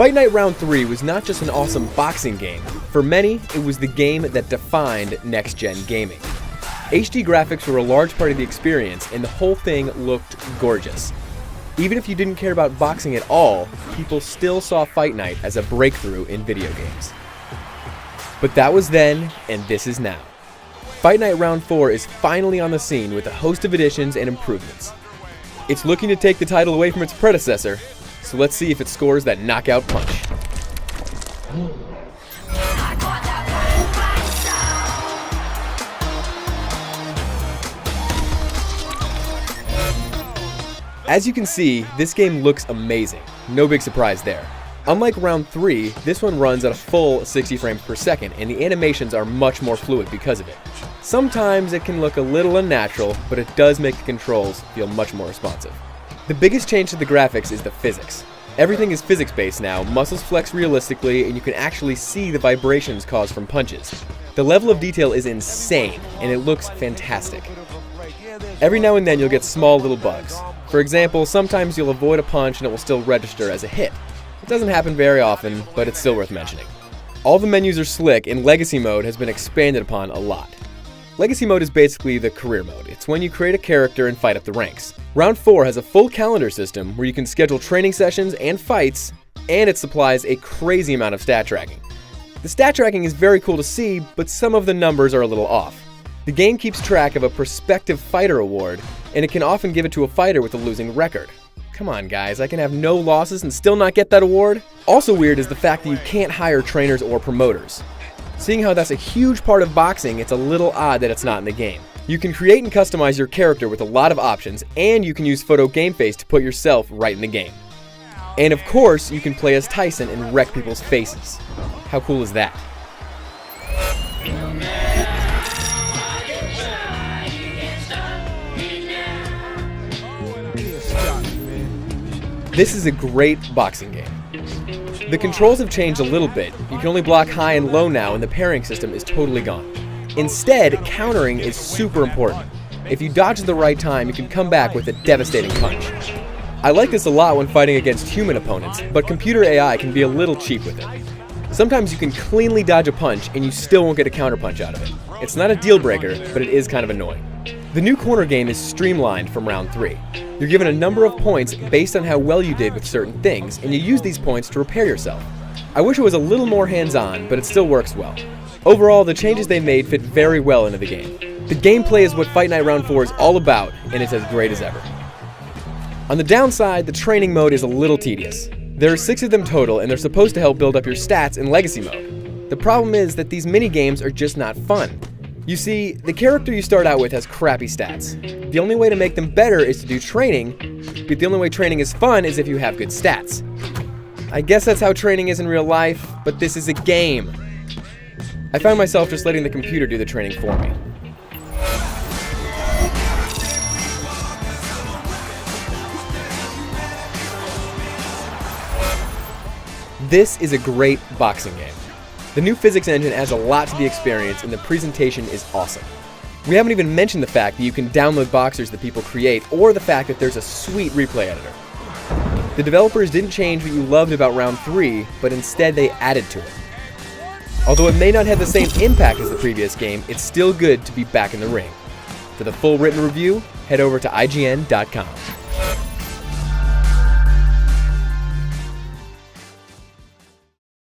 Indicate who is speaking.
Speaker 1: Fight Night Round 3 was not just an awesome boxing game. For many, it was the game that defined next-gen gaming. HD graphics were a large part of the experience, and the whole thing looked gorgeous. Even if you didn't care about boxing at all, people still saw Fight Night as a breakthrough in video games. But that was then, and this is now. Fight Night Round 4 is finally on the scene with a host of additions and improvements. It's looking to take the title away from its predecessor, so let's see if it scores that knockout punch. As you can see, this game looks amazing. No big surprise there. Unlike Round 3, this one runs at a full 60 frames per second, and the animations are much more fluid because of it. Sometimes it can look a little unnatural, but it does make the controls feel much more responsive. The biggest change to the graphics is the physics. Everything is physics-based now, muscles flex realistically, and you can actually see the vibrations caused from punches. The level of detail is insane, and it looks fantastic. Every now and then you'll get small little bugs. For example, sometimes you'll avoid a punch and it will still register as a hit. It doesn't happen very often, but it's still worth mentioning. All the menus are slick, and Legacy Mode has been expanded upon a lot. Legacy Mode is basically the career mode. It's when you create a character and fight up the ranks. Round 4 has a full calendar system where you can schedule training sessions and fights, and it supplies a crazy amount of stat tracking. The stat tracking is very cool to see, but some of the numbers are a little off. The game keeps track of a prospective fighter award, and it can often give it to a fighter with a losing record. Come on guys, I can have no losses and still not get that award? Also weird is the fact that you can't hire trainers or promoters. Seeing how that's a huge part of boxing, it's a little odd that it's not in the game. You can create and customize your character with a lot of options, and you can use Photo Game Face to put yourself right in the game. And of course, you can play as Tyson and wreck people's faces. How cool is that? This is a great boxing game. The controls have changed a little bit. You can only block high and low now, and the parrying system is totally gone. Instead, countering is super important. If you dodge at the right time, you can come back with a devastating punch. I like this a lot when fighting against human opponents, but computer AI can be a little cheap with it. Sometimes you can cleanly dodge a punch and you still won't get a counterpunch out of it. It's not a deal breaker, but it is kind of annoying. The new corner game is streamlined from Round 3. You're given a number of points based on how well you did with certain things, and you use these points to repair yourself. I wish it was a little more hands-on, but it still works well. Overall, the changes they made fit very well into the game. The gameplay is what Fight Night Round 4 is all about, and it's as great as ever. On the downside, the training mode is a little tedious. There are 6 of them total, and they're supposed to help build up your stats in Legacy Mode. The problem is that these mini-games are just not fun. You see, the character you start out with has crappy stats. The only way to make them better is to do training, but the only way training is fun is if you have good stats. I guess that's how training is in real life, but this is a game. I found myself just letting the computer do the training for me. This is a great boxing game. The new physics engine adds a lot to the experience, and the presentation is awesome. We haven't even mentioned the fact that you can download boxers that people create, or the fact that there's a sweet replay editor. The developers didn't change what you loved about Round 3, but instead they added to it. Although it may not have the same impact as the previous game, it's still good to be back in the ring. For the full written review, head over to IGN.com.